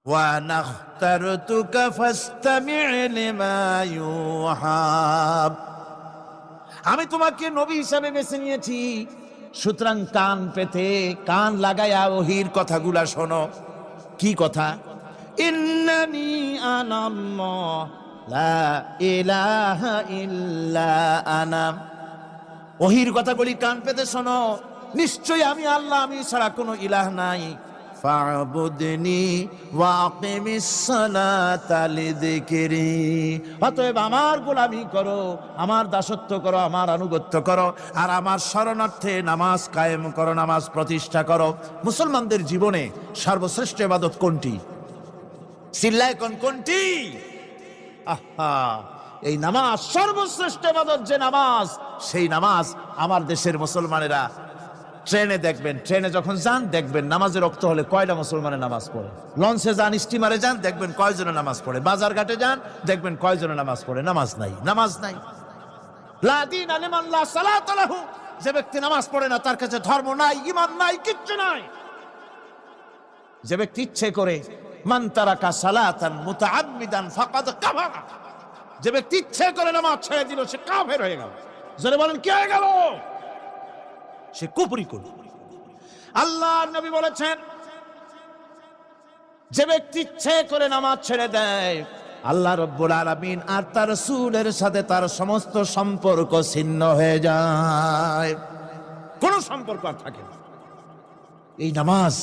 ওয়া নাখতারতুকা ফাসতামি' লিমা ইউহা, আমি তোমাকে নবী হিসাবে বেছে নিয়েছি, সুতরাং কান পেতে কান লাগায়া ওহির কথাগুলা শোনো। কি কথা? ইন্নানি আনাল্লাহ লা ইলাহা ইল্লা আনা, ওহির কথাগুলি কান পেতে শোনো, নিশ্চয়ই আমি আল্লাহ, আমি ছাড়া কোনো ইলাহ নাই। ফা'বুদনি ওয়া আকিমিস সালাতা লিযিকরি, অতএব আমার গোলামি করো, আমার দাসত্ব করো, আমার আনুগত্য করো, আর আমার শরণার্থে নামাজ কায়েম করো, নামাজ প্রতিষ্ঠা করো। মুসলমানদের জীবনে সর্বশ্রেষ্ঠ ইবাদত কোনটি? চিল্লায় কোনটি? আহা, এই নামাজ সর্বশ্রেষ্ঠ ইবাদত। যে নামাজ, সেই নামাজ আমার দেশের মুসলমানেরা ট্রেনে দেখবেন, ট্রেনে যখন যান দেখবেন নামাজের রক্ত হলে কয়টা মুসলমানের নামাজ পড়ে। লঞ্চে যান, স্টিমারে যান, দেখবেন কয়জনে নামাজ পড়ে। বাজার ঘাটে যান, দেখবেন কয়জনে নামাজ পড়ে। নামাজ নাই, নামাজ নাই। লা দীনা লিমান লা সালাতা লাহু, যে ব্যক্তি নামাজ পড়ে না তার কাছে ধর্ম নাই, ঈমান নাই, কিচ্ছু নাই। যে ব্যক্তি ইচ্ছে করে, মান তারাকা সালাতান মুতাআম্মিদান ফাকাদ কাফারা, যে ব্যক্তি ইচ্ছে করে নামাজ ছেড়ে দিল সে কাফের হয়ে গেল। জোরে বলেন কি হয়ে গেল? সে কুফরি করল। আল্লাহ নবী বলেছেন, যে ব্যক্তি ইচ্ছে করে নামাজ ছেড়ে দেয়, আল্লাহ রাব্বুল আলামিন আর তার রাসূলের সাথে তার সমস্ত সম্পর্ক ছিন্ন হয়ে যায়, কোনো সম্পর্ক আর থাকে না। এই নামাজ,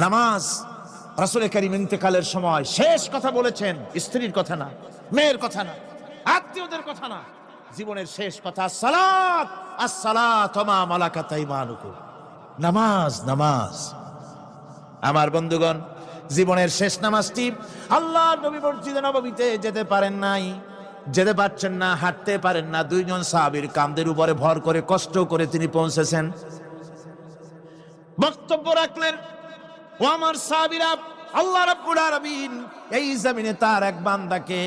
নামাজ রাসূল কারীম ইন্তেকালের সময় শেষ কথা বলেছেন, স্ত্রীর কথা না, মেয়ের কথা না, আত্মীয়দের কথা না, জীবনের শেষ কথা সালাত, আসসালাতু মা মালাকাত আইমানুকুম, নামাজ, নামাজ। আমার বন্ধুগণ, জীবনের শেষ নামাজটি আল্লাহর নবী মসজিদে নববীতে যেতে পারেন নাই, যেতে পারছেন না, হাঁটতে পারেন না। দুইজন সাহাবীর কাঁধের উপরে ভর করে কষ্ট করে তিনি পৌঁছেছেন, বক্তব্য রাখলেন, ও আমার সাহাবীরা, আল্লাহ রাব্বুল আলামিন এই জমিনে তার এক বান্দাকে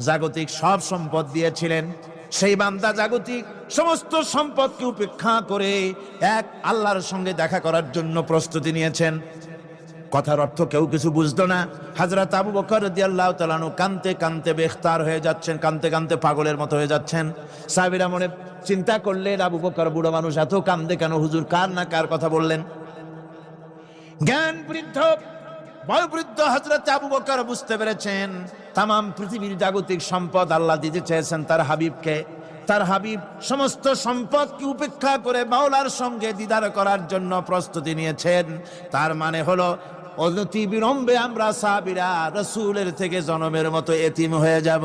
জাগতিক সব সম্পদ দিয়েছিলেন। সেই বান্দা জাগতিক সমস্ত সম্পদকে উপেক্ষা করে এক আল্লাহর সঙ্গে দেখা করার জন্য প্রস্তুতি নিয়েছেন। কথার অর্থ কেউ কিছু বুঝতো না। হযরত আবু বকর রাদিয়াল্লাহু তাআলা আনহু কাঁদতে কাঁদতে বেখতার হয়ে যাচ্ছেন, কাঁদতে কাঁদতে পাগলের মতো হয়ে যাচ্ছেন। সাহাবীরা মনে চিন্তা করলেন, আবু বকর বুড়ো মানুষ, এত কাঁদে কেন? হুজুর কার না কার কথা বললেন? জ্ঞান বৃদ্ধ, বয়োবৃদ্ধ হযরত আবু বকর বুঝতে পেরেছেন তামাম পৃথিবীর জাগতিক সম্পদ আল্লাহ দিতে চেয়েছেন তার হাবিবকে। তার হাবিব সমস্ত সম্পদকে উপেক্ষা করে মাওলার সঙ্গে দিদার করার জন্য প্রস্তুতি নিয়েছেন। তার মানে হলো অতি বিলম্বে আমরা সাহাবীরা রাসূলের থেকে জনমের মতো এতিম হয়ে যাব।